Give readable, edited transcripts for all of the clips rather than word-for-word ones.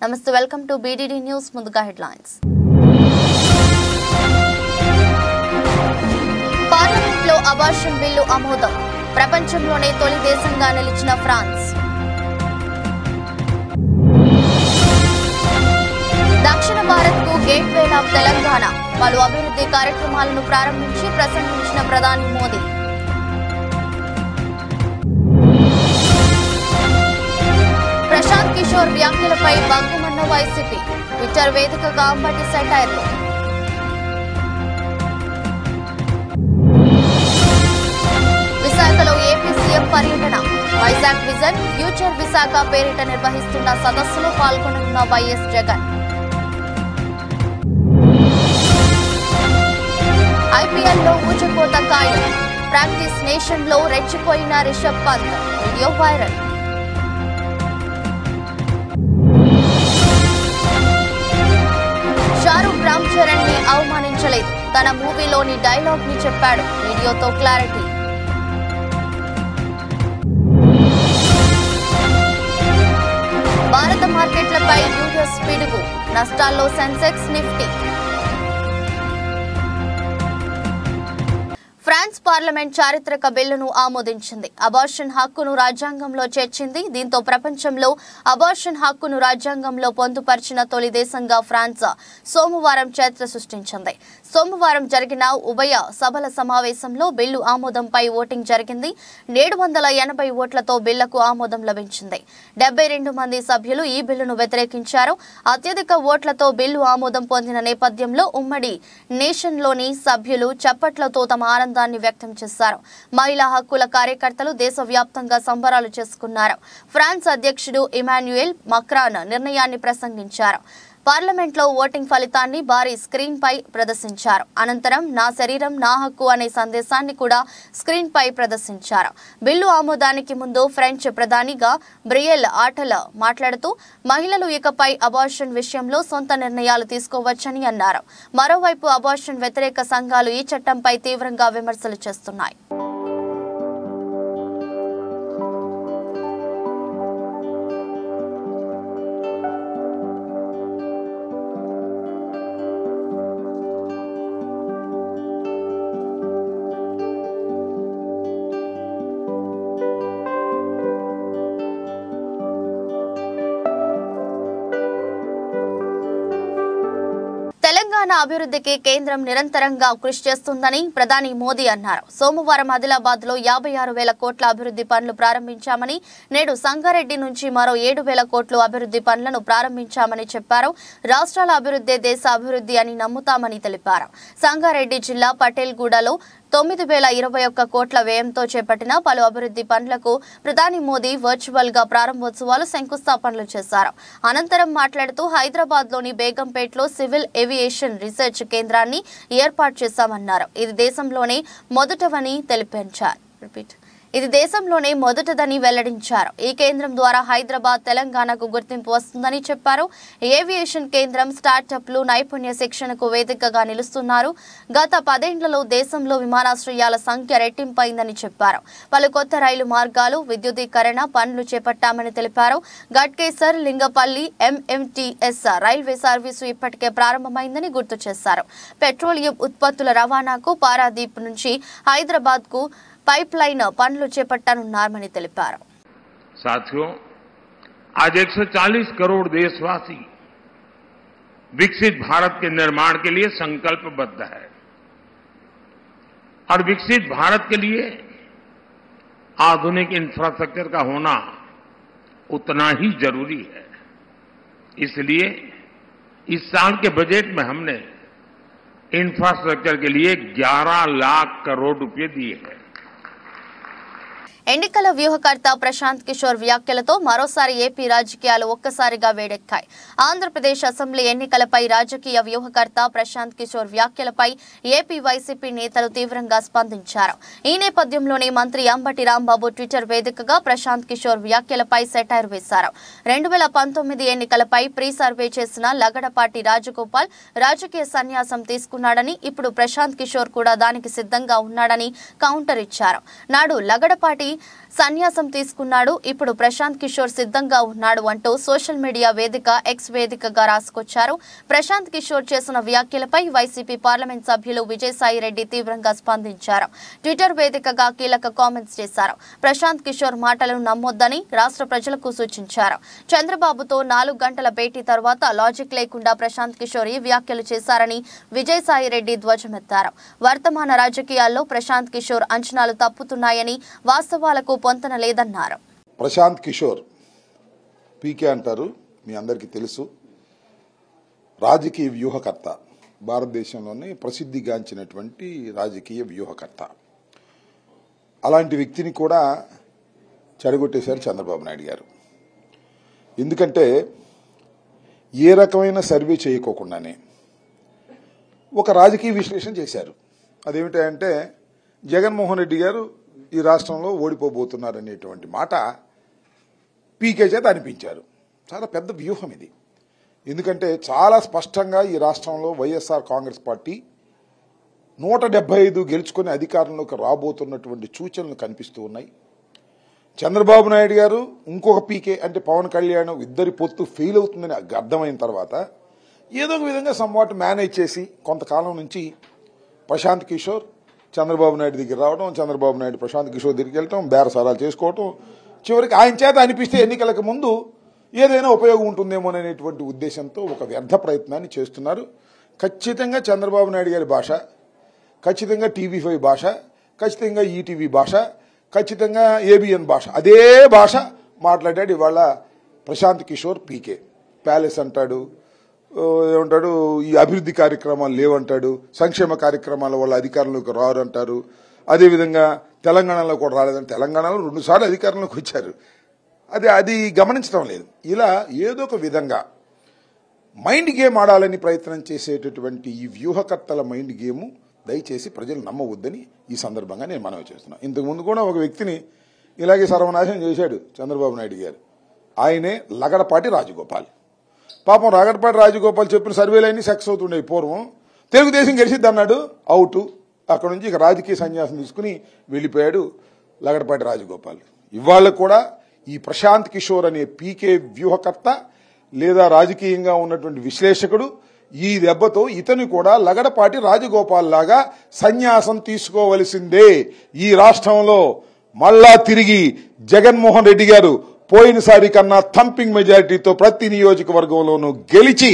నమస్తే, welcome to BDD news. ముందుగా headlines. పార్లమెంట్లో అబార్షన్ బిల్లు ఆమోదం. ప్రపంచంలోనే తొలి దేశంగా నిలిచిన ఫ్రాన్స్. దక్షిణ భారత్కు గేట్వే ఆఫ్ తెలంగాణ. పలు అభివృద్ధి కార్యక్రమాలను ప్రారంభించి ప్రసంగించిన ప్రధాని మోదీ. ప్రశాంత్ కిషోర్ వ్యాఖ్యలపై భగ్గుమన్న వైసీపీ. ట్విట్టర్ వేదికగా అంబటి సెటైర్లు. విశాఖలో ఏపీ సీఎం పర్యటన. వైజాగ్ విజన్ ఫ్యూచర్ విశాఖ పేరిట నిర్వహిస్తున్న సదస్సులో పాల్గొననున్న వైఎస్ జగన్. ఐపీఎల్లో ఊచకోత ఖాయం. ప్రాక్టీస్ నేషన్ లో రెచ్చిపోయిన రిషబ్ పంత్. Video viral. షారూక్ రామ్ చరణ్ ని అవమానించలేదు. తన మూవీలోని డైలాగ్ ని చెప్పాడు. వీడియోతో క్లారిటీ. భారత మార్కెట్లపై యూఎస్ పిడుగు. నష్టాల్లో సెన్సెక్స్, నిఫ్టీ. ఫ్రాన్స్ పార్లమెంట్ చారిత్రక బిల్లును ఆమోదించింది. అబార్షన్ హక్కును రాజ్యాంగంలో చేర్చింది. దీంతో ప్రపంచంలో అబార్షన్ హక్కును రాజ్యాంగంలో పొందుపరిచిన తొలి దేశంగా ఫ్రాన్స్ సోమవారం చరిత్ర సృష్టించింది. సోమవారం జరిగిన ఉభయ సభల సమావేశంలో బిల్లు ఆమోదంపై ఓటింగ్ జరిగింది. 780 ఓట్లతో బిల్లుకు ఆమోదం లభించింది. 72 మంది సభ్యులు ఈ బిల్లును వ్యతిరేకించారు. అత్యధిక ఓట్లతో బిల్లు ఆమోదం పొందిన నేపథ్యంలో ఉమ్మడి నేషన్లోని సభ్యులు చప్పట్లతో తమ ఆనందాన్ని వ్యక్తం చేశారు. మహిళా హక్కుల కార్యకర్తలు దేశవ్యాప్తంగా సంబరాలు చేసుకున్నారు. ఫ్రాన్స్ అధ్యక్షుడు ఇమాన్యుయల్ మక్రాన్ నిర్ణయాన్ని ప్రసంగించారు. పార్లమెంట్లో ఓటింగ్ ఫలితాన్ని భారీ స్క్రీన్ పై ప్రదర్శించారు. అనంతరం నా శరీరం నా హక్కు అనే సందేశాన్ని కూడా స్క్రీన్ పై ప్రదర్శించారు. బిల్లు ఆమోదానికి ముందు ఫ్రెంచ్ ప్రధానిగా బ్రియల్ ఆటల్ మాట్లాడుతూ మహిళలు ఇకపై అబార్షన్ విషయంలో సొంత నిర్ణయాలు తీసుకోవచ్చని అన్నారు. మరోవైపు అబార్షన్ వ్యతిరేక సంఘాలు ఈ చట్టంపై తీవ్రంగా విమర్శలు చేస్తున్నాయి. తెలంగాణ అభివృద్ధికి కేంద్రం నిరంతరంగా కృషి చేస్తుందని ప్రధాని మోదీ అన్నారు. సోమవారం ఆదిలాబాద్ లో 56,000 కోట్ల అభివృద్ధి పనులు ప్రారంభించామని, నేడు సంగారెడ్డి నుంచి మరో 7,000 కోట్ల అభివృద్ధి పనులను ప్రారంభించామని చెప్పారు. రాష్ట్రాల అభివృద్ధి దేశ అభివృద్ధి అని నమ్ముతామని తెలిపారు. సంగారెడ్డి జిల్లా పటేల్గూడలో 9,021 కోట్ల వ్యయంతో చేపట్టిన పలు అభివృద్ధి పనులకు ప్రధాని మోదీ వర్చువల్ గా ప్రారంభోత్సవాలు, శంకుస్థాపనలు చేశారు. అనంతరం మాట్లాడుతూ హైదరాబాద్ లోని బేగంపేటలో సివిల్ ఏవియేషన్ రీసెర్చ్ కేంద్రాన్ని ఏర్పాటు చేశామన్నారు. ఇది దేశంలోనే మొదటిదని వెల్లడించారు. ఈ కేంద్రం ద్వారా హైదరాబాద్, తెలంగాణకు గుర్తింపు వస్తుందని చెప్పారు. ఏవియేషన్ కేంద్రం స్టార్టప్లు, నైపుణ్య శిక్షణకు వేదికగా నిలుస్తున్నారు. గత 10 ఏళ్లలో దేశంలో విమానాశ్రయాల సంఖ్య రెట్టింపైందని చెప్పారు. పలు కొత్త రైలు మార్గాలు, విద్యుదీకరణ పనులు చేపట్టామని తెలిపారు. Ghatkesar, Lingampalli MMTS railway service ఇప్పటికే ప్రారంభమైందని గుర్తు చేశారు. పెట్రోలియం ఉత్పత్తుల రవాణాకు పారాదీప్ నుంచి హైదరాబాద్ కు पाइपलाइन पनुलु चेपट्टनुन्नारनि तेलिपारु. साथियों, आज 140 करोड़ देशवासी विकसित भारत के निर्माण के लिए संकल्पबद्ध है और विकसित भारत के लिए आधुनिक इंफ्रास्ट्रक्चर का होना उतना ही जरूरी है. इसलिए इस साल के बजट में हमने इंफ्रास्ट्रक्चर के लिए 11 लाख करोड़ रुपए दिए हैं. ఎన్నికల వ్యూహకర్త ప్రశాంత్ కిషోర్ వ్యాఖ్యలతో మరోసారి ఏపీ రాజకీయాలు ఒక్కసారిగా వేడెక్కాయి. ఆంధ్రప్రదేశ్ అసెంబ్లీ ఎన్నికలపై రాజకీయ వ్యూహకర్త ప్రశాంత్ కిషోర్ వ్యాఖ్యలపై ఏపీ వైసీపీ నేతలు తీవ్రంగా స్పందించారు. ఈ నేపథ్యంలోనే మంత్రి అంబటి రాంబాబు ట్విట్టర్ వేదికగా ప్రశాంత్ కిషోర్ వ్యాఖ్యలపై సెటైర్ వేశారు. 2019 ఎన్నికలపై ప్రీ సర్వే చేసిన లగడపాటి రాజగోపాల్ రాజకీయ సన్యాసం తీసుకున్నాడని, ఇప్పుడు ప్రశాంత్ కిషోర్ కూడా దానికి సిద్ధంగా ఉన్నాడని కౌంటర్ ఇచ్చారు. నాడు లగడపాటి సన్యాసం తీసుకున్నాడు. ఇప్పుడు ప్రశాంత్ కిషోర్ సిద్ధంగా ఉన్నాడు అంటూ సోషల్ మీడియా వేదిక ఎక్స్ వేదికగా రాసుకొచ్చారు. ప్రశాంత్ కిషోర్ చేసిన వ్యాఖ్యలపై వైసీపీ పార్లమెంట్ సభ్యులు విజయసాయిరెడ్డి తీవ్రంగా స్పందించారు. ట్విట్టర్ వేదికగా కీలక కామెంట్స్ చేశారు. ప్రశాంత్ కిషోర్ మాటలను నమ్మొద్దని రాష్ట్ర ప్రజలకు సూచించారు. చంద్రబాబుతో 4 గంటల భేటీ తర్వాత లాజిక్ లేకుండా ప్రశాంత్ కిషోర్ ఈ వ్యాఖ్యలు చేశారని విజయసాయిరెడ్డి ధ్వజమెత్తారు. వర్తమాన రాజకీయాల్లో ప్రశాంత్ కిషోర్ అంచనాలు తప్పుతున్నాయని, వాస్తవాలకు పొంతన లేదన్నారు. ప్రశాంత్ కిషోర్ పీకే అంటారు, మీ అందరికీ తెలుసు. రాజకీయ వ్యూహకర్త, భారతదేశంలోనే ప్రసిద్ధిగాంచినటువంటి రాజకీయ వ్యూహకర్త. అలాంటి వ్యక్తిని కూడా చెడగొట్టేశారు చంద్రబాబు నాయుడు గారు. ఎందుకంటే ఏ రకమైన సర్వే చేయకోకుండానే ఒక రాజకీయ విశ్లేషణ చేశారు. అదేమిటంటే జగన్మోహన్ రెడ్డి గారు ఈ రాష్ట్రంలో ఓడిపోబోతున్నారనేటువంటి మాట పీకే చేత అనిపించారు. చాలా పెద్ద వ్యూహం ఇది. ఎందుకంటే చాలా స్పష్టంగా ఈ రాష్ట్రంలో వైఎస్ఆర్ కాంగ్రెస్ పార్టీ 175 గెలుచుకుని అధికారంలోకి రాబోతున్నటువంటి సూచనలు కనిపిస్తూ ఉన్నాయి. చంద్రబాబు నాయుడు గారు ఇంకొక పీకే అంటే పవన్ కళ్యాణ్ ఇద్దరి పొత్తు ఫెయిల్ అవుతుందని అర్థమైన తర్వాత ఏదో ఒక విధంగా సమ్వాట్ మేనేజ్ చేసి కొంతకాలం నుంచి ప్రశాంత్ కిషోర్ చంద్రబాబు నాయుడు దగ్గర రావడం, చంద్రబాబు నాయుడు ప్రశాంత్ కిషోర్ దగ్గరికి వెళ్ళటం, బేరసారాలు చేసుకోవటం, చివరికి ఆయన చేత అనిపిస్తే ఎన్నికలకు ముందు ఏదైనా ఉపయోగం ఉంటుందేమోననేటువంటి ఉద్దేశంతో ఒక వ్యర్థ ప్రయత్నాన్ని చేస్తున్నారు. ఖచ్చితంగా చంద్రబాబు నాయుడు గారి భాష, ఖచ్చితంగా TV5 భాష, ఖచ్చితంగా ఈటీవీ భాష, ఖచ్చితంగా ABN భాష, అదే భాష మాట్లాడాడు ఇవాళ ప్రశాంత్ కిషోర్ పీకే. ప్యాలెస్ అంటాడు, ఏమంటాడు, ఈ అభివృద్ధి కార్యక్రమాలు లేవంటాడు, సంక్షేమ కార్యక్రమాల వల్ల అధికారంలోకి రారు అంటారు. అదేవిధంగా తెలంగాణలో కూడా రాలేదని, తెలంగాణలో 2 సార్లు అధికారంలోకి వచ్చారు. అది గమనించడం లేదు. ఇలా ఏదో ఒక విధంగా మైండ్ గేమ్ ఆడాలని ప్రయత్నం చేసేటటువంటి ఈ వ్యూహకర్తల మైండ్ గేమ్ దయచేసి ప్రజలు నమ్మవద్దని ఈ సందర్భంగా నేను మనవి చేస్తున్నాను. ఇంతకుముందు కూడా ఒక వ్యక్తిని ఇలాగే సర్వనాశనం చేశాడు చంద్రబాబు నాయుడు గారు. ఆయనే లగడపాటి రాజగోపాల్. పాపం లగడపాటి రాజగోపాల్ చెప్పిన సర్వేలన్నీ సక్సెస్ అవుతుండేవి. పూర్వం తెలుగుదేశం గెలిచిద్ది అన్నాడు, అవుట్. అక్కడ నుంచి ఇక రాజకీయ సన్యాసం తీసుకుని వెళ్ళిపోయాడు లగడపాటి రాజగోపాల్. ఇవాళ కూడా ఈ ప్రశాంత్ కిషోర్ అనే పీకే వ్యూహకర్త లేదా రాజకీయంగా ఉన్నటువంటి విశ్లేషకుడు ఈ దెబ్బతో ఇతను కూడా లగడపాటి రాజగోపాల్ లాగా సన్యాసం తీసుకోవలసిందే. ఈ రాష్ట్రంలో మళ్ళా తిరిగి జగన్మోహన్ రెడ్డి గారు పోయినసారి కన్నా థంపింగ్ మెజారిటీతో ప్రతి నియోజకవర్గంలోనూ గెలిచి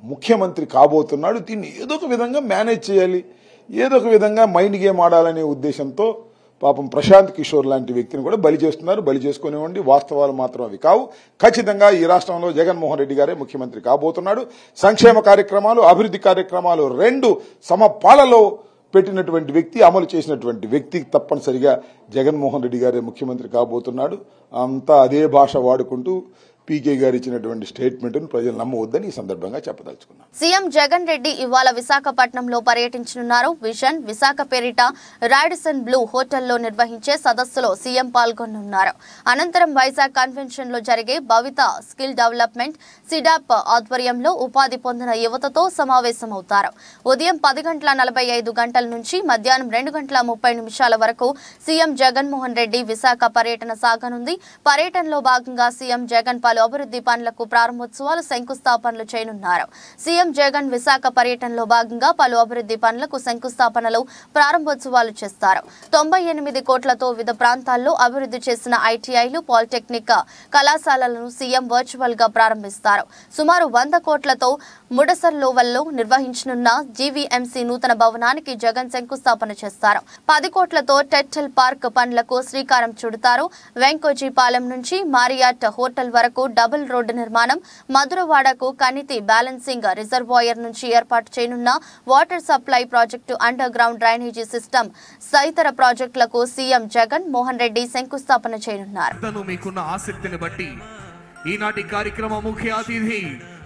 ముఖ్యమంత్రి కాబోతున్నాడు. దీన్ని ఏదో ఒక విధంగా మేనేజ్ చేయాలి, ఏదో ఒక విధంగా మైండ్ గేమ్ ఆడాలనే ఉద్దేశంతో పాపం ప్రశాంత్ కిషోర్ లాంటి వ్యక్తిని కూడా బలి చేస్తున్నారు. బలి చేసుకునివ్వండి, వాస్తవాలు మాత్రం అవి కావు. ఖచ్చితంగా ఈ రాష్ట్రంలో జగన్మోహన్ రెడ్డి గారే ముఖ్యమంత్రి కాబోతున్నాడు. సంక్షేమ కార్యక్రమాలు, అభివృద్ధి కార్యక్రమాలు 2 సమపాలలో పెట్టినటువంటి వ్యక్తి, అమలు చేసినటువంటి వ్యక్తి తప్పనిసరిగా జగన్మోహన్ రెడ్డి గారే ముఖ్యమంత్రి కాబోతున్నాడు. అంతా అదే భాష వాడుకుంటూ పీకే గారు ఇచ్చినటువంటి స్టేట్మెంట్ ను ప్రజలు నమ్మవద్దని ఈ సందర్భంగా చెప్పదలుచుకున్నాను. సీఎం జగన్ రెడ్డి ఇవాళ విశాఖపట్నంలో పర్యటించనున్నారు. విజన్ విశాఖ పేరిట రాడిసన్ బ్లూ హోటల్లో నిర్వహించే సదస్సులో సీఎం పాల్గొనున్నారు. అనంతరం వైజాగ్ కన్వెన్షన్ లో జరిగే భవిత స్కిల్ డెవలప్మెంట్ సిడాప్ ఆధ్వర్యంలో ఉపాధి పొందిన యువతతో సమావేశమవుతారు. ఉదయం 10:45 నుంచి మధ్యాహ్నం 2:30 వరకు సీఎం జగన్మోహన్ రెడ్డి విశాఖ పర్యటన సాగనుంది. పర్యటనలో భాగంగా సీఎం జగన్ పలు అభివృద్ధి పనులకు ప్రారంభోత్సవాలు, శంకుస్థాపనలు చేయనున్నారు. సీఎం జగన్ విశాఖ పర్యటనలో భాగంగా పలు అభివృద్ధి పనులకు శంకుస్థాపనలు, ప్రారంభోత్సవాలు చేస్తారు. 98 కోట్లతో వివిధ ప్రాంతాల్లో అభివృద్ధి చేసిన ఐటీఐలు, పాలిటెక్నిక్ కళాశాలలను సీఎం వర్చువల్ గా ప్రారంభిస్తారు. సుమారు 100 కోట్లతో ముడసర్లోవల్లో నిర్వహించనున్న జీవీఎంసీ నూతన భవనానికి జగన్ శంకుస్థాపన చేస్తారు. 10 కోట్లతో టెట్టెల్ పార్క్ పనులకు శ్రీకారం చుడతారు. వెంకోజీపాలెం నుంచి మారియాట్ హోటల్ వరకు డబుల్ రోడ్డు నిర్మాణం, మధురవాడకు కనితి బ్యాలెన్సింగ్ రిజర్వాయర్ నుంచి ఏర్పాటు చేయనున్న water supply project, underground drainage system తదితర ప్రాజెక్టులకు సీఎం జగన్ మోహన్ రెడ్డి శంకుస్థాపన చేయనున్నారు. మీకున్న ఆసక్తిని బట్టి ఈనాటి కార్యక్రమ ముఖ్య అతిథి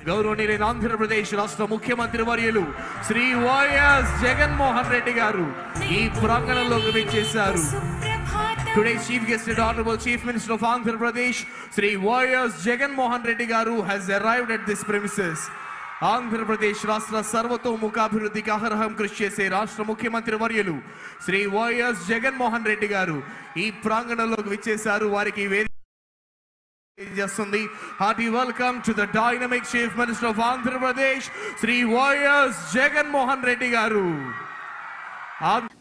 గౌరవనీయులైన ఆంధ్రప్రదేశ్ రాష్ట్ర ముఖ్యమంత్రి వర్యులు శ్రీ వైఎస్ జగన్మోహన్ రెడ్డి గారు ఈ ప్రాంగణంలోకి విచ్చేశారు. Today's chief guest is Honorable Chief Minister of Andhra Pradesh, Sri Y.S. Jagan Mohan Reddy Garu has arrived at this premises. Andhra Pradesh రాష్ట్ర సర్వతోముఖాభివృద్ధికి అహర్హం కృషి చేసే రాష్ట్ర ముఖ్యమంత్రి వర్యులు శ్రీ వైఎస్ జగన్మోహన్ రెడ్డి గారు ఈ ప్రాంగణంలోకి విచ్చేశారు. వారికి చేస్తుంది. Hearty welcome to the dynamic chief minister of Andhra Pradesh Shri YS Jaganmohan Reddy గారు.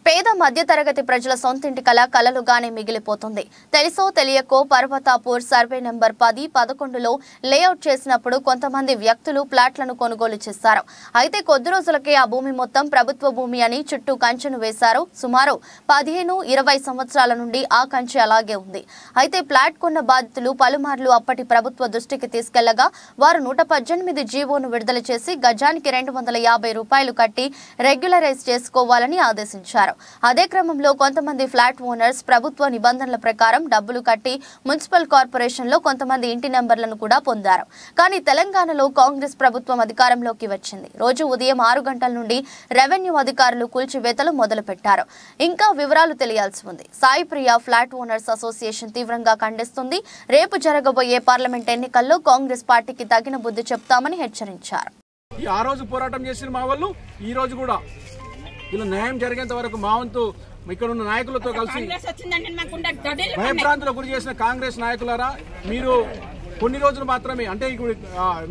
పేద మధ్యతరగతి ప్రజల సొంతింటి కళ కలలుగానే మిగిలిపోతుంది. తెలుసో తెలియకో పర్వతాపూర్ సర్వే నెంబర్ 10, 11లో లేఅవుట్ చేసినప్పుడు కొంతమంది వ్యక్తులు ప్లాట్లను కొనుగోలు చేశారు. అయితే కొద్ది రోజులకే ఆ భూమి మొత్తం ప్రభుత్వ భూమి అని చుట్టూ కంచెను వేశారు. సుమారు 15-20 సంవత్సరాల నుండి ఆ కంచె అలాగే ఉంది. అయితే ప్లాట్ కొన్న బాధితులు పలుమార్లు అప్పటి ప్రభుత్వ దృష్టికి తీసుకెళ్లగా వారు 118 జీవోను విడుదల చేసి గజానికి 250 రూపాయలు కట్టి రెగ్యులరైజ్ చేసుకోవాలని ఆదేశించారు. అదే క్రమంలో కొంతమంది ఫ్లాట్ ఓనర్స్ ప్రభుత్వ నిబంధనల ప్రకారం డబ్బులు కట్టి మున్సిపల్ కార్పొరేషన్ లో కొంతమంది ఇంటి నెంబర్లను కూడా పొందారు. కానీ తెలంగాణలో కాంగ్రెస్ ప్రభుత్వం అధికారంలోకి వచ్చింది. రోజు ఉదయం 6 గంటల నుండి రెవెన్యూ అధికారులు కూల్చివేతలు మొదలుపెట్టారు. ఇంకా వివరాలు తెలియాల్సి ఉంది. సాయి ప్రియ ఫ్లాట్ ఓనర్స్ అసోసియేషన్ తీవ్రంగా ఖండిస్తుంది. రేపు జరగబోయే పార్లమెంట్ ఎన్నికల్లో కాంగ్రెస్ పార్టీకి తగిన బుద్ధి చెప్తామని హెచ్చరించారు. ఆ రోజు పోరాటం చేసిన మా వాళ్ళు ఈ రోజు కూడా ఇలా న్యాయం జరిగేంత వరకు మా వంతు ఇక్కడ ఉన్న నాయకులతో కలిసి భయభ్రాంతులకు గురి చేసిన కాంగ్రెస్ నాయకులారా, మీరు కొన్ని రోజులు మాత్రమే అంటే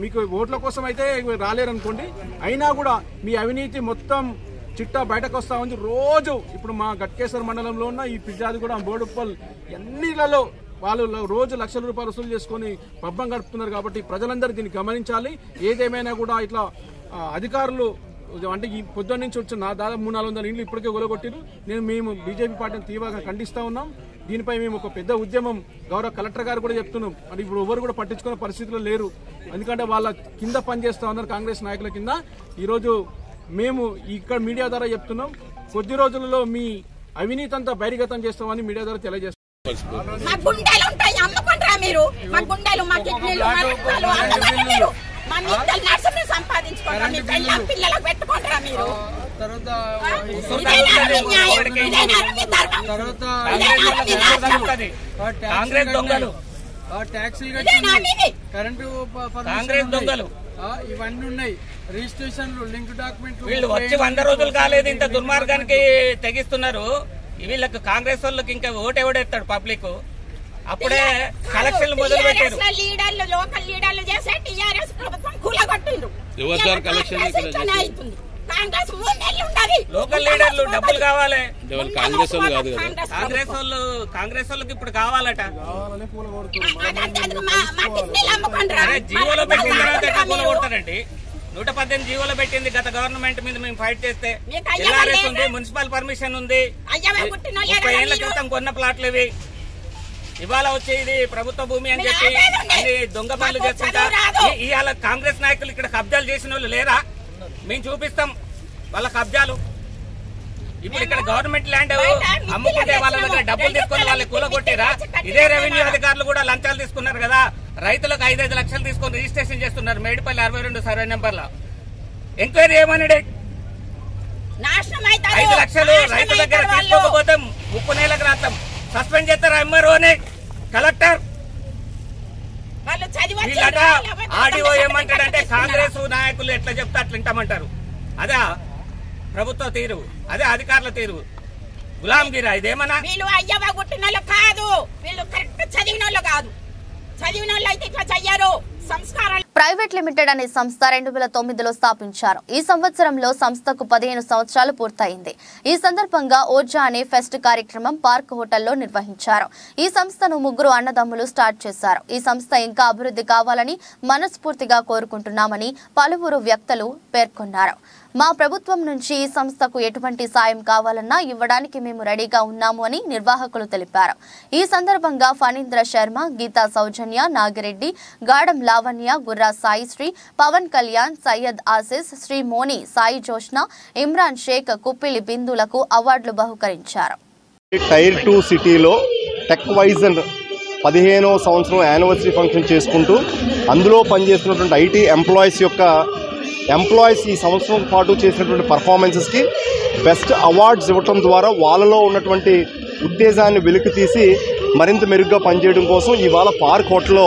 మీకు ఓట్ల కోసం అయితే రాలేరనుకోండి, అయినా కూడా మీ అవినీతి మొత్తం చిట్టా బయటకు వస్తా ఉంది. రోజు ఇప్పుడు మా గట్కేశ్వర మండలంలో ఉన్న ఈ పిజ్జాది కూడా బోడుప్పల్ ఎన్నిలలో వాళ్ళు రోజు లక్షల రూపాయలు వసూలు చేసుకుని పబ్బం గడుపుతున్నారు. కాబట్టి ప్రజలందరూ దీన్ని గమనించాలి. ఏదేమైనా కూడా ఇట్లా అధికారులు అంటే ఈ పొద్దున్న నుంచి వచ్చిన దాదాపు 300-400 ఇండ్లు ఇప్పటికే ఒలగొట్టిరు. మేము బీజేపీ పార్టీని తీవ్రంగా ఖండిస్తా ఉన్నాం. దీనిపై మేము ఒక పెద్ద ఉద్యమం గౌరవ కలెక్టర్ గారు కూడా చెప్తున్నాం. మరి ఇప్పుడు ఎవరు కూడా పట్టించుకునే పరిస్థితుల్లో లేరు. ఎందుకంటే వాళ్ళ కింద పనిచేస్తా ఉన్నారు కాంగ్రెస్ నాయకుల కింద. ఈరోజు మేము ఇక్కడ మీడియా ద్వారా చెప్తున్నాం, కొద్ది రోజులలో మీ అవినీతి అంతా బహిర్గతం చేస్తామని మీడియా ద్వారా తెలియజేస్తాం. కాంగ్రెస్ దొంగలు, ట్యాక్సీలు, కరెంటు కాంగ్రెస్ దొంగలు ఇవన్నీ ఉన్నాయి. రిజిస్ట్రేషన్లు, లింక్ డాక్యుమెంట్లు వీళ్ళు వచ్చి 100 రోజులు కాలేదు. ఇంత దుర్మార్గానికి తెగిస్తున్నారు. వీళ్ళకి కాంగ్రెస్ వాళ్ళకి ఇంకా ఓటు ఎవడెత్తాడు పబ్లిక్. అప్పుడే కలెక్షన్లు మొదలు పెట్టారు. లోకల్ లీడర్లు డబ్బులు కావాలి. కాంగ్రెస్ వాళ్ళకి ఇప్పుడు కావాలట. జీవోలో పెట్టిన తర్వాత ఎట్లా కూలగొడతారండి? 118 జీవోలో పెట్టింది గత గవర్నమెంట్ మీద మేము ఫైట్ చేస్తే. ఎల్ఆర్ఎస్ ఉంది, మున్సిపల్ పర్మిషన్ ఉంది. 30 ఏళ్ల క్రితం కొన్న ప్లాట్లు ఇవి. ఇవాళ వచ్చేది ప్రభుత్వ భూమి అని చెప్పి అన్ని దొంగ పనులు చేస్తుంటా. ఇవాళ కాంగ్రెస్ నాయకులు ఇక్కడ కబ్జాలు చేసిన వాళ్ళు లేరా? మేము చూపిస్తాం వాళ్ళ కబ్జాలు. ఇప్పుడు ఇక్కడ గవర్నమెంట్ ల్యాండ్ అమ్ముకుంటే వాళ్ళ దగ్గర డబ్బులు తీసుకుని వాళ్ళకి కూలగొట్టిరా? ఇదే రెవెన్యూ అధికారులు కూడా లంచాలు తీసుకున్నారు కదా. రైతులకు 5-5 లక్షలు తీసుకొని రిజిస్ట్రేషన్ చేస్తున్నారు మేడిపల్లి 62 సర్వే నెంబర్లో. ఎంక్వైరీ ఏమన్నాడు? 5 లక్షలు రైతు దగ్గర తీసుకోకపోతే 30 నెలలకు రాస్తాం, సస్పెండ్ చేస్తారు ఎంఆర్ఓని, కలెక్టర్. వీళ్ళట ఆర్డీఓ ఏమంటాడంటే కాంగ్రెస్ నాయకులు ఎట్లా చెప్తే అట్లా వింటామంటారు. అదే ప్రభుత్వ తీరు, అదే అధికారుల తీరు. గులాంగిరా ఇదేమన్నా? వీళ్ళు అయ్యవ గుట్టిన వాళ్ళు కాదు, వీళ్ళు కరెక్ట్ చదివిన వాళ్ళు కాదు. చదివిన వాళ్ళు అయితే ఇట్లా చెయ్యరు. ప్రైవేట్ లిమిటెడ్ అనే సంస్థ 2009లో స్థాపించారు. ఈ సంవత్సరంలో సంస్థకు 15 సంవత్సరాలు పూర్తయింది. ఈ సందర్భంగా ఓర్జా అనే ఫెస్ట్ కార్యక్రమం పార్క్ హోటల్లో నిర్వహించారు. ఈ సంస్థను 3 అన్నదమ్ములు స్టార్ట్ చేశారు. ఈ సంస్థ ఇంకా అభివృద్ధి కావాలని మనస్ఫూర్తిగా కోరుకుంటున్నామని పలువురు వ్యక్తులు పేర్కొన్నారు. మా ప్రభుత్వం నుంచి ఈ సంస్థకు ఎటువంటి సాయం కావాలన్నా ఇవ్వడానికి మేము రెడీగా ఉన్నాము అని నిర్వాహకులు తెలిపారు. ఈ సందర్భంగా ఫణీంద్ర శర్మ, గీతా సౌజన్య, నాగిరెడ్డి, గాడం లావణ్య, గుర్రా సాయిశ్రీ, పవన్ కళ్యాణ్, సయ్యద్ ఆసిస్, శ్రీ మోని, సాయి జోష్న, ఇమ్రాన్ షేక్, కుప్పిలి బిందులకు అవార్డులు బహుకరించారు. టైర్ 2 సిటీలో టెక్ వైజన్ 15వ సంవత్సరం యానివర్సరీ ఫంక్షన్ చేసుకుంటూ అందులో పనిచేస్తున్నటువంటి ఐటీ ఎంప్లాయీస్ ఈ సంవత్సరం పాటు చేసినటువంటి పర్ఫార్మెన్సెస్కి బెస్ట్ అవార్డ్స్ ఇవ్వటం ద్వారా వాళ్ళలో ఉన్నటువంటి ఉత్తేజాన్ని వెలికి తీసి మరింత మెరుగ్గా పనిచేయడం కోసం ఇవాళ పార్క్ హోటల్లో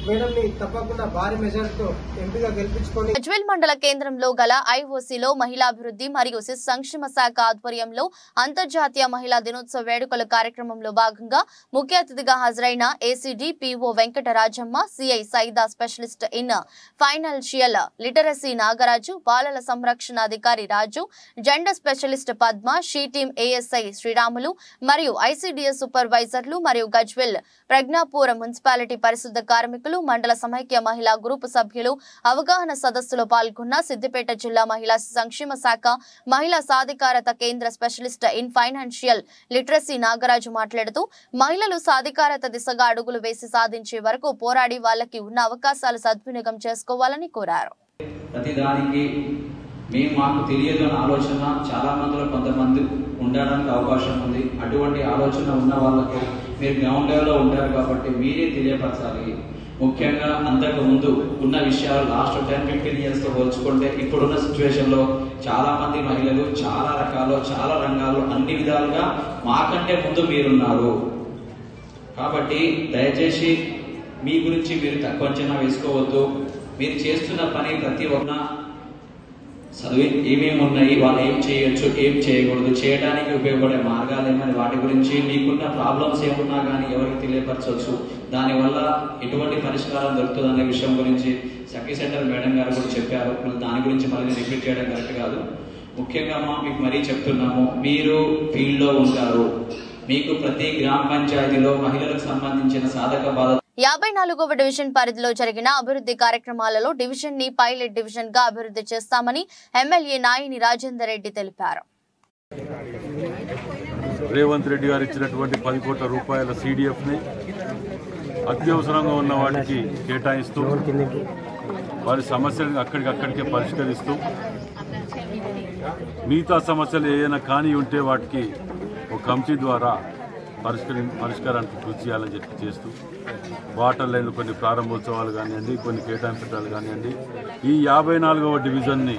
మేడంని తప్పకుండా భారీ మెజార్టీతో ఎంపీగా గెలిపించుకొని గజ్వేల్ మండల కేంద్రంలో గల ఐఓసీలో మహిళాభివృద్ధి మరియు శిశు సంక్షేమ శాఖ ఆధ్వర్యంలో అంతర్జాతీయ మహిళా దినోత్సవ వేడుకల కార్యక్రమంలో భాగంగా ముఖ్య అతిథిగా హాజరైన ACD PO Venkatarajamma, CI Saida, specialist in financial literacy Nagaraju, బాలల సంరక్షణ అధికారి Raju, gender specialist Padma, she team ASI Sriramulu మరియు ఐసీడీఎస్ సూపర్వైజర్లు మరియు గజ్వేల్ ప్రజ్ఞాపూర్ మున్సిపాలిటీ పరిశుద్ధ కార్మికులు, మండల సమైక్య మహిళా గ్రూపు సభ్యులు అవగాహన సదస్సులో పాల్గొన్న సిద్దిపేట జిల్లా మహిళా సంక్షేమ శాఖ మహిళా సాధికారత కేంద్ర specialist in financial literacy Nagaraju మాట్లాడుతూ మహిళలు సాధికారత దిశగా అడుగులు వేసి సాధించే వరకు పోరాడి వాళ్ళకి ఉన్న అవకాశాలు సద్వినియోగం చేసుకోవాలని కోరారు. ప్రతిదానికి మేము మాకు తెలియదు అనే ఆలోచన చాలా మందిలో కొంతమంది ఉండడానికి అవకాశం ఉంది. అటువంటి ఆలోచన ఉన్న వాళ్ళకు మీరు గ్రౌండ్ లెవెల్లో ఉంటారు కాబట్టి మీరే తెలియపరచాలి. ముఖ్యంగా అంతకు ముందు ఉన్న విషయాలు లాస్ట్ 10-15 ఇయర్స్ తో పోల్చుకుంటే ఇప్పుడున్న సిచ్యువేషన్ లో చాలా మంది మహిళలు చాలా రకాలు, చాలా రంగాలు, అన్ని విధాలుగా మాకంటే ముందు మీరున్నారు. కాబట్టి దయచేసి మీ గురించి మీరు తక్కువ అంచనా వేసుకోవద్దు. మీరు చేస్తున్న పని ప్రతి ఒక్క చదివి ఏమేమి ఉన్నాయి, వాళ్ళు ఏం చేయొచ్చు, ఏం చేయకూడదు, చేయడానికి ఉపయోగపడే మార్గాలు ఏమని, వాటి గురించి మీకున్న ప్రాబ్లమ్స్ ఏమున్నా కానీ ఎవరికి తెలియపరచవచ్చు. దానివల్ల ఎటువంటి పరిష్కారం దొరుకుతుందనే విషయం గురించి సఖీ సెంటర్ మేడం గారు కూడా చెప్పారు. దాని గురించి మళ్ళీ రిపీట్ చేయడం కరెక్ట్ కాదు. ముఖ్యంగా మీకు మరీ చెప్తున్నాము, మీరు ఫీల్డ్లో ఉంటారు. మీకు ప్రతి గ్రామ పంచాయతీలో మహిళలకు సంబంధించిన సాధక బాధ 54వ డివిజన్ పరిధిలో జరిగిన అభివృద్ధి కార్యక్రమాలలో డివిజన్ ని పైలట్ డివిజన్ గా అభివృద్ధి చేస్తామని ఎమ్మెల్యే నాయిని రాజేందర్ రెడ్డి తెలిపారు. రేవంత్ రెడ్డి గారు ఇచ్చినటువంటి 10 కోట్ల రూపాయల సిడిఎఫ్ ని అత్యవసరంగా ఉన్న వాటికి కేటాయిస్తూ వారి సమస్యలను అక్కడికక్కడికే పరిష్కరిస్తూ మిగతా సమస్యలు ఏదైనా కానీ ఉంటే వాటికి ఒక కమిటీ ద్వారా పరిష్కారానికి కృషి చేయాలని చెప్పి చేస్తూ వాటర్ లైన్లు కొన్ని ప్రారంభోత్సవాలు కానివ్వండి, కొన్ని కేటాయింపులు కానివ్వండి, ఈ 54వ డివిజన్ని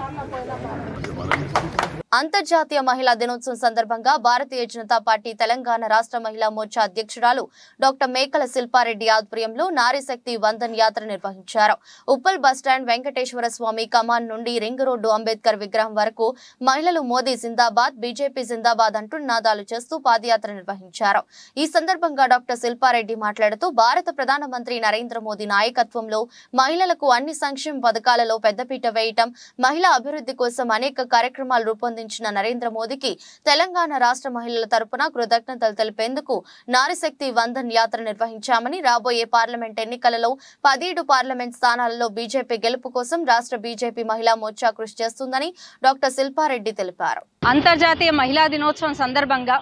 అంతర్జాతీయ మహిళా దినోత్సవం సందర్భంగా భారతీయ జనతా పార్టీ తెలంగాణ రాష్ట్ర మహిళా మోర్చా అధ్యక్షురాలు డాక్టర్ మేకల శిల్పారెడ్డి ఆధ్వర్యంలో నారీశక్తి వందన్ యాత్ర నిర్వహించారు. ఉప్పల్ బస్టాండ్ వెంకటేశ్వర స్వామి కమాన్ నుండి రింగ్ రోడ్డు అంబేద్కర్ విగ్రహం వరకు మహిళలు మోదీ జిందాబాద్, బీజేపీ జిందాబాద్ అంటూ నినాదాలు చేస్తూ పాదయాత్ర నిర్వహించారు. ఈ సందర్భంగా డాక్టర్ శిల్పారెడ్డి మాట్లాడుతూ భారత ప్రధానమంత్రి నరేంద్ర మోదీ నాయకత్వంలో మహిళలకు అన్ని సంక్షేమ పథకాలలో పెద్దపీట వేయటం, మహిళా అభివృద్ధి కోసం అనేక కార్యక్రమాలు రూపొందించిన నరేంద్ర మోదీకి తెలంగాణ రాష్ట్ర మహిళల తరపున కృతజ్ఞతలు తెలిపేందుకు నారీశక్తి వందన్ యాత్ర నిర్వహించామని, రాబోయే పార్లమెంట్ ఎన్నికలలో 17 పార్లమెంట్ స్థానాలలో బీజేపీ గెలుపు కోసం రాష్ట్ర బీజేపీ మహిళా మోర్చా కృషి చేస్తుందని డాక్టర్ శిల్పారెడ్డి తెలిపారు. అంతర్జాతీయ మహిళా దినోత్సవం సందర్భంగా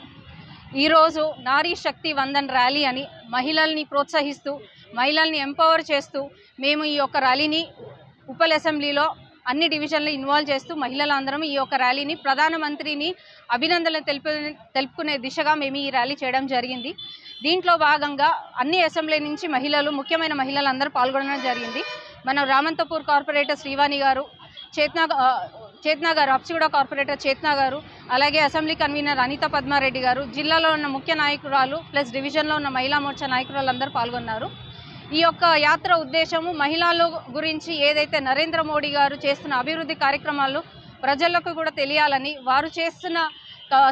ఈరోజు నారీ శక్తి వందన్ ర్యాలీ అని మహిళల్ని ప్రోత్సహిస్తూ, మహిళల్ని ఎంపవర్ చేస్తూ మేము ఈ యొక్క ర్యాలీని ఉప్పల్ అసెంబ్లీలో అన్ని డివిజన్లు ఇన్వాల్వ్ చేస్తూ మహిళలందరం ఈ యొక్క ర్యాలీని ప్రధానమంత్రిని అభినందనలు తెలుపుకునే దిశగా మేము ఈ ర్యాలీ చేయడం జరిగింది. దీంట్లో భాగంగా అన్ని అసెంబ్లీ నుంచి మహిళలు, ముఖ్యమైన మహిళలందరూ పాల్గొనడం జరిగింది. మన రామంతపూర్ కార్పొరేటర్ శ్రీవాణి గారు, చేతనా గారు, అప్సిగూడ కార్పొరేటర్ చేతనా గారు, అలాగే అసెంబ్లీ కన్వీనర్ అనిత పద్మారెడ్డి గారు, జిల్లాలో ఉన్న ముఖ్య నాయకురాలు ప్లస్ డివిజన్లో ఉన్న మహిళా మోర్చా నాయకురాలు అందరూ పాల్గొన్నారు. ఈ యొక్క యాత్ర ఉద్దేశము మహిళల గురించి ఏదైతే నరేంద్ర మోడీ గారు చేస్తున్న అభివృద్ధి కార్యక్రమాలు ప్రజలకు కూడా తెలియాలని, వారు చేస్తున్న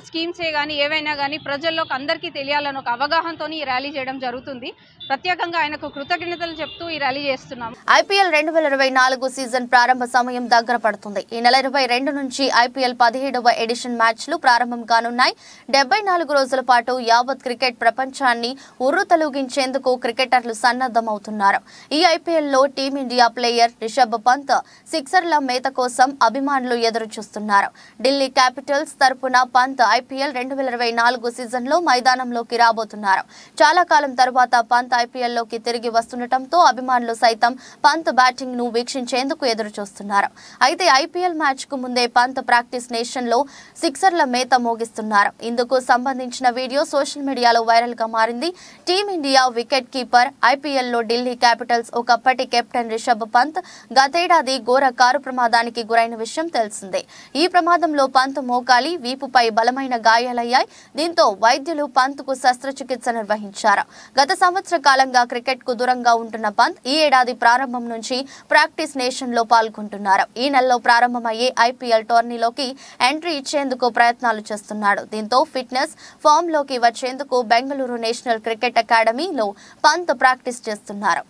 స్కీమ్సే కానీ ఏవైనా కానీ ప్రజల్లోకి అందరికీ తెలియాలని ఒక అవగాహనతో ఈ ర్యాలీ చేయడం జరుగుతుంది. ప్రత్యేకంగా ఆయనకు కృతజ్ఞతలు చెప్తూ ఈ ర్యాలీ చేస్తున్నాం. ఐపీఎల్ 2024 సీజన్ ప్రారంభ సమయం దగ్గర పడుతుంది. ఈ నెల 22 నుంచి ఐపీఎల్ 17వ ఎడిషన్ మ్యాచ్లు ప్రారంభం కానున్నాయి. 74 రోజుల పాటు యావత్ క్రికెట్ ప్రపంచాన్ని ఉర్రూతలూగించేందుకు క్రికెటర్లు సన్నద్ధమవుతున్నారు. ఈ ఐపీఎల్లో టీమిండియా ప్లేయర్ రిషబ్ పంత్ సిక్సర్ల మేత కోసం అభిమానులు ఎదురు చూస్తున్నారు. ఢిల్లీ క్యాపిటల్స్ తరపున పంత్ ఐపీఎల్ 2024 సీజన్లో మైదానంలోకి రాబోతున్నారు. చాలా కాలం తర్వాత పంత్ ఐపీఎల్లోకి తిరిగి వస్తుండటంతో అభిమానులు సైతం పంత్ బ్యాటింగ్ ను వీక్షించేందుకు ఎదురు చూస్తున్నారు. అయితే ఐపీఎల్ మ్యాచ్ కు ముందే పంత్ ప్రాక్టీస్ నేషన్ లో సిక్సర్ల మేత మోగిస్తున్నారు. ఇందుకు సంబంధించిన వీడియో సోషల్ మీడియాలో వైరల్ గా మారింది. టీమిండియా వికెట్ కీపర్ ఐపీఎల్లో ఢిల్లీ క్యాపిటల్స్ ఒకప్పటి కెప్టెన్ రిషబ్ పంత్ గతేడాది ఘోర కారు ప్రమాదానికి గురైన విషయం తెలిసిందే. ఈ ప్రమాదంలో పంత్ మోకాలి, వీపుపై బలమైన గాయాలయ్యాయి. దీంతో వైద్యులు పంత్కు శస్త్రచికిత్స నిర్వహించారు. గత సంవత్సర కాలంగా క్రికెట్ కు దూరంగా ఉంటున్న పంత్ ఈ ఏడాది ప్రారంభం నుంచి ప్రాక్టీస్ నేషన్ లో పాల్గొంటున్నారు. ఈ నెలలో ప్రారంభమయ్యే ఐపీఎల్ టోర్నీలోకి ఎంట్రీ ఇచ్చేందుకు ప్రయత్నాలు చేస్తున్నాడు. దీంతో ఫిట్నెస్ ఫామ్ లోకి వచ్చేందుకు బెంగళూరు నేషనల్ క్రికెట్ అకాడమీలో పంత్ ప్రాక్టీస్ చేస్తున్నారు.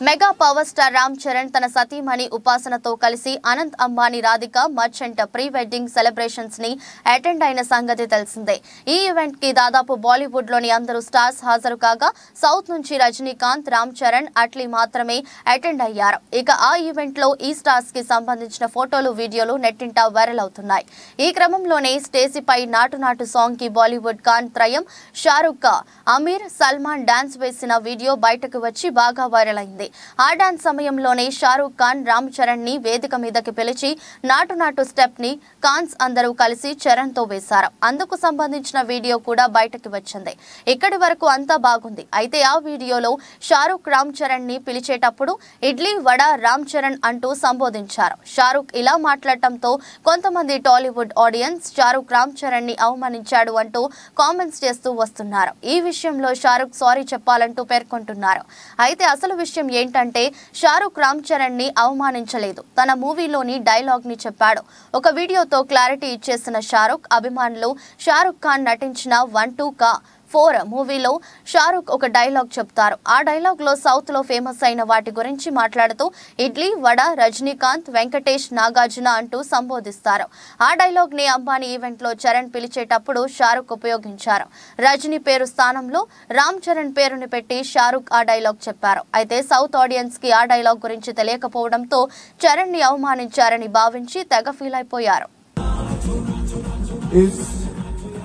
Mega power star Ram Charan తన సతీమణి ఉపాసనతో కలిసి Anant Ambani Radhika merchant pre wedding celebrations ని అటెండ్ అయిన సంగతి తెలిసిందే. ఈ ఈవెంట్ కి దాదాపు బాలీవుడ్ లోని అందరూ స్టార్స్ హాజరు కాగా సౌత్ నుంచి రజనీకాంత్, రామ్ చరణ్, అట్లీ మాత్రమే అటెండ్ అయ్యారు. ఇక ఆ ఈవెంట్ లో ఈ స్టార్స్ కి సంబంధించిన ఫోటోలు, వీడియోలు నెట్టింట వైరల్ అవుతున్నాయి. ఈ క్రమంలోనే స్టేజీపై నాటు నాటు సాంగ్ కి బాలీవుడ్ ఖాన్ త్రయం షారుఖ్, అమీర్, సల్మాన్ డాన్స్ వేసిన వీడియో బయటకు వచ్చి బాగా వైరల్ అయింది. ఆ డాన్స్ సమయంలోనే షారుఖ్ ఖాన్ రామ్ చరణ్ ని వేదిక మీదకి పిలిచి నాటు నాటు స్టెప్ ని ఖాన్స్ అందరూ కలిసి చరణ్ తో వేశారు. అందుకు సంబంధించిన వీడియో కూడా బయటకు వచ్చింది. ఇక్కడి వరకు అంతా బాగుంది. అయితే ఆ వీడియోలో షారుఖ్ రామ్ చరణ్ ని పిలిచేటప్పుడు ఇడ్లీ వడ రామ్ చరణ్ అంటూ సంబోధించారు. షారుఖ్ ఇలా మాట్లాడటంతో కొంతమంది టాలీవుడ్ ఆడియన్స్ షారుఖ్ రామ్ చరణ్ ని అవమానించాడు అంటూ కామెంట్స్ చేస్తూ వస్తున్నారు. ఈ విషయంలో షారుఖ్ సారీ చెప్పాలంటూ పేర్కొంటున్నారు. అయితే అసలు విషయం ఏంటంటే షారుఖ్ రామ్ చరణ్ ని అవమానించలేదు, తన మూవీలోని డైలాగ్ ని చెప్పాడు. ఒక వీడియోతో క్లారిటీ ఇచ్చేసిన షారుఖ్ అభిమానులు షారుఖ్ ఖాన్ నటించిన 1-2 కా 4 మూవీలో షారుఖ్ ఒక డైలాగ్ చెప్తారు. ఆ డైలాగ్ లో సౌత్ లో ఫేమస్ అయిన వాటి గురించి మాట్లాడుతూ ఇడ్లీ వడ రజనీకాంత్, వెంకటేష్, నాగార్జున అంటూ సంబోధిస్తారు. ఆ డైలాగ్ ని అంబానీ ఈవెంట్ లో చరణ్ పిలిచేటప్పుడు షారుఖ్ ఉపయోగించారు. రజనీ పేరు స్థానంలో రామ్ చరణ్ పేరుని పెట్టి షారుఖ్ ఆ డైలాగ్ చెప్పారు. అయితే సౌత్ ఆడియన్స్ కి ఆ డైలాగ్ గురించి తెలియకపోవడంతో చరణ్ ని అవమానించారని భావించి తెగ ఫీల్ అయిపోయారు.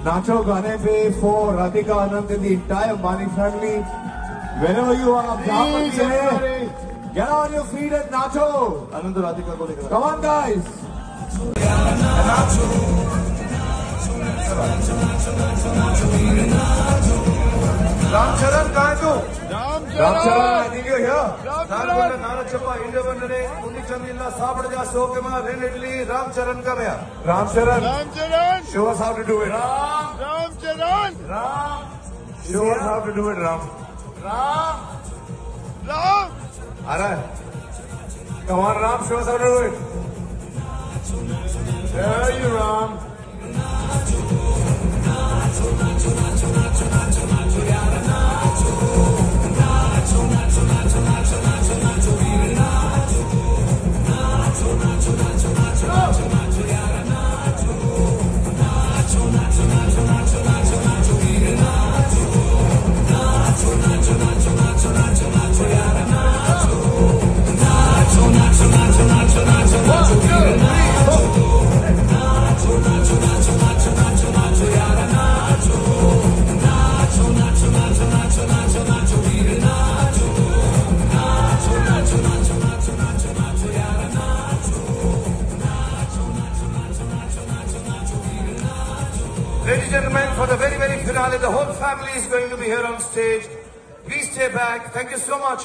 Nacho Gane pe for Radhika Anand and the entire Ambani family. Whenever you are, get on your feet and Nacho. Anand Radhika ko lekar. Come on guys. Ram Charan kahan tu? Ram Charan, I think you're here. Nargunda Narachappa India Bandane Undi Chandilla Sabadja Sokema Renedli Ram Charan come here. Ram Charan. Show us how to do it. Ram Charan. Show us how to do it, Ram. Alright. Come on, Ram. Show us how to do it. There you, Ram. Ladies and gentlemen, for the very, very finale, the whole family is going to be here on stage. Please stay back. Thank you so much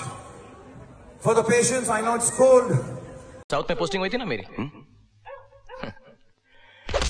for the patience. I know it's cold. South में posting हुई थी ना मेरी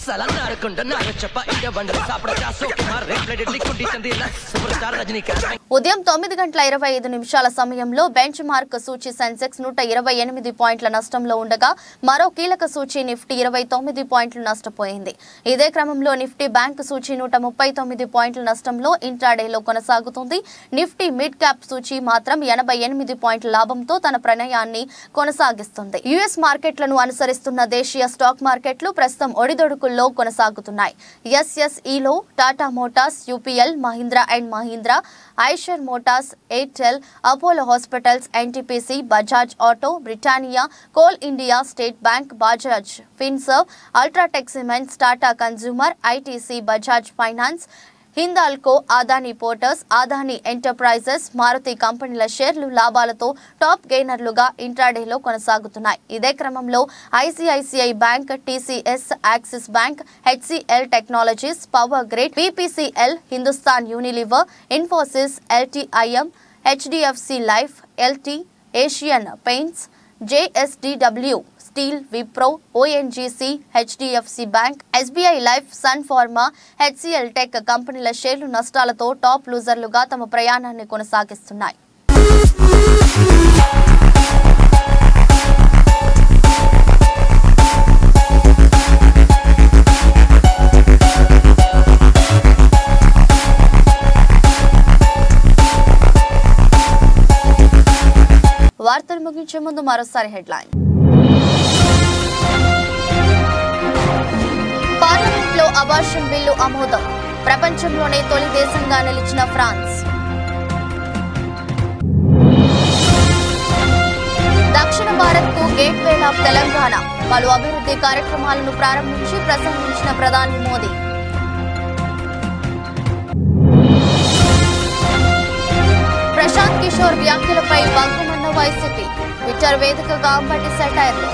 सलाम नारकुंड नारचप्पा India బండల సాపడచా సోకుమార్ రెగ్యులేటెడ్లీ కుడి చందిలా super star Rajinikanth. ఉదయం 9:25 సమయంలో బెంచ్ మార్క్ సూచీ సెన్సెక్స్ 128 పాయింట్ల నష్టంలో ఉండగా మరో కీలక సూచీ నిఫ్టీ 29 పాయింట్లు నష్టపోయింది. ఇదే క్రమంలో నిఫ్టీ బ్యాంక్ సూచీ 139 పాయింట్ల నష్టంలో ఇంట్రాడేలో కొనసాగుతుంది. నిఫ్టీ మిడ్ క్యాప్ సూచీ మాత్రం 88 పాయింట్ల లాభంతో తన ప్రయాణాన్ని కొనసాగిస్తుంది. యుఎస్ మార్కెట్లను అనుసరిస్తున్న దేశీయ స్టాక్ మార్కెట్లు ప్రస్తుతం ఒడిదొడుకుల్లో కొనసాగుతున్నాయి. ఎస్ఎస్ఈలో Tata Motors, UPL, Mahindra and Mahindra, Eicher Motors, Airtel, Apollo Hospitals, NTPC, Bajaj Auto, Britannia, Coal India, State Bank, Bajaj Finserv, UltraTech Cements, Tata Consumer, ITC, Bajaj Finance, Hindalco, Adani porters, Adani Enterprises, Maruti కంపెనీల షేర్లు లాభాలతో టాప్ గెయినర్లుగా ఇంట్రాడేలో కొనసాగుతున్నాయి. ఇదే క్రమంలో ICICI Bank, TCS, Axis Bank, HCL Technologies, Power Grid, BPCL, Hindustan Unilever, Infosys, LTIM, HDFC Life, LT, Asian Paints, JSDW, Steel, Wipro, ONGC, HDFC Bank, SBI Life, Sun Pharma, HCL Tech కంపెనీల షేర్లు నష్టాలతో top లూజర్లుగా తమ ప్రయాణాన్ని కొనసాగిస్తున్నాయి. వార్తలు ముగించే ముందు మరోసారి headline. పార్లమెంట్లో అబార్షన్ బిల్లు ఆమోదం. ప్రపంచంలోనే తొలి దేశంగా నిలిచిన ఫ్రాన్స్. దక్షిణ భారత్కు గేట్వే ఆఫ్ తెలంగాణ. పలు అభివృద్ధి కార్యక్రమాలను ప్రారంభించి ప్రసంగించిన ప్రధాని మోదీ. ప్రశాంత్ కిషోర్ వ్యాఖ్యలపై వంగమన్న వైసీపీ. ట్విట్టర్ వేదికగా అంబటి సెటైర్లు.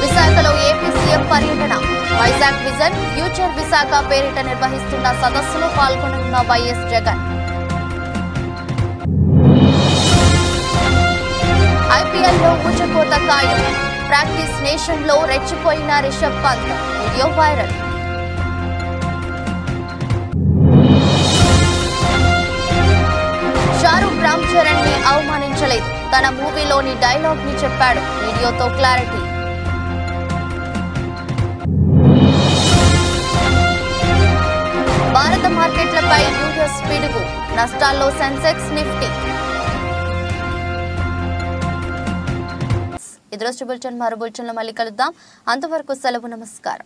విశాఖలో ఏపీ సీఎం పర్యటన. వైజాగ్ విజన్ ఫ్యూచర్ విశాఖ పేరిట నిర్వహిస్తున్న సదస్సులో పాల్గొననున్న వైఎస్ జగన్. ఐపీఎల్లో ఊచకోత ఖాయం. ప్రాక్టీస్ నేషన్ లో రెచ్చిపోయిన రిషబ్ పంత్. Video viral. షారూక్ రామ్ చరణ్ ని అవమానించలేదు. తన మూవీలోని డైలాగ్ ని చెప్పాడు. వీడియోతో క్లారిటీ. భారత మార్కెట్లపై యూఎస్ పిడుగు. నష్టాల్లో సెన్సెక్స్, నిఫ్టీ. ఇది రోజు బులెటిన్. మరో బులెటిన్లో మళ్ళీ కలుద్దాం. అంతవరకు సెలవు. నమస్కారం.